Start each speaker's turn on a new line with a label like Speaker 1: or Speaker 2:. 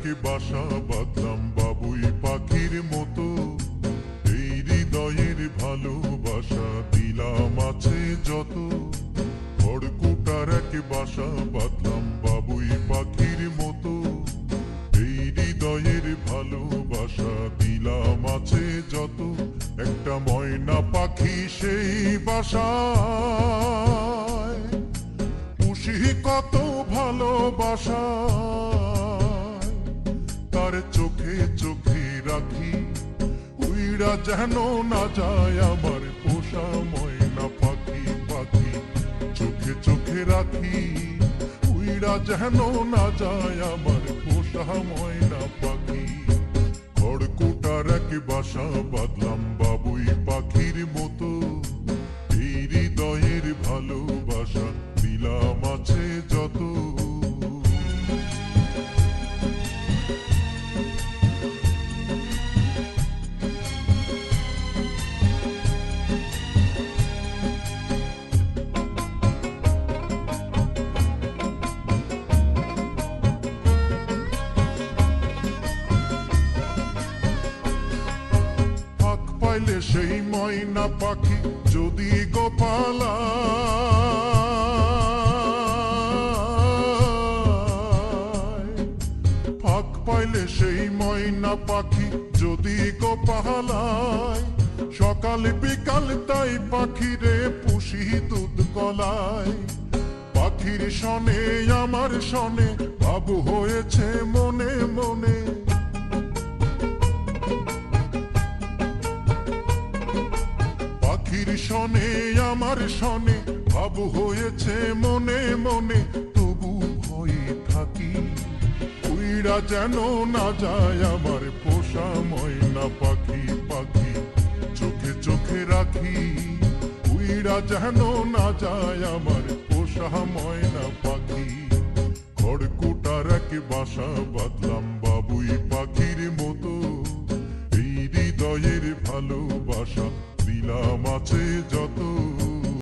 Speaker 1: একে বাসা বাঁধলাম বাবুই পাখির মতো। এই হৃদয়ের ভালোবাসা দিলাম আছে যত। খড়কুটার একে বাসা বাঁধলাম বাবুই পাখির মতো। এই হৃদয়ের ভালোবাসা দিলাম আছে যত। একটা ময়না পাখি সেই বাসায়, পুষি কত ভালোবাসা। তার চোখে চোখে রাখি, উইড়া যেন না যায় আমার পোষা ময়না পাখি। পাখি চোখে চোখে রাখি, উইড়া যেন না যায় আমার পোষা ময়না পাখি। খড়কুটার এক বাসা বাঁধলাম বাবুই পাখির মতো। এই হৃদয়ের ভালোবাসা দিলাম আছে যত। পাইলে সেই ময়না পাখি যদি গোপালা, ফাঁক পাইলে সেই ময়না পাখি যদি গোপালায়। সকাল বিকাল তাই পাখিরে পুষি দুধ কলায়। পাখির সনে আমার সনে বাবু হয়েছে মনে মনে। পাখির সনে আমার সনে বাবু হয়েছে মনে মনে। তবু ভয়ে থাকি, উইড়া যেন না যায় আমার পোষা ময়না পাখি। পাখি চোখে চোখে রাখি, উইড়া যেন না যায় আমার পোষা ময়না পাখি। খড়কুটার এক বাসা বাঁধলাম বাবুই পাখির মতো। এই হৃদয়ের ভালোবাসা দিলাম আছে যত।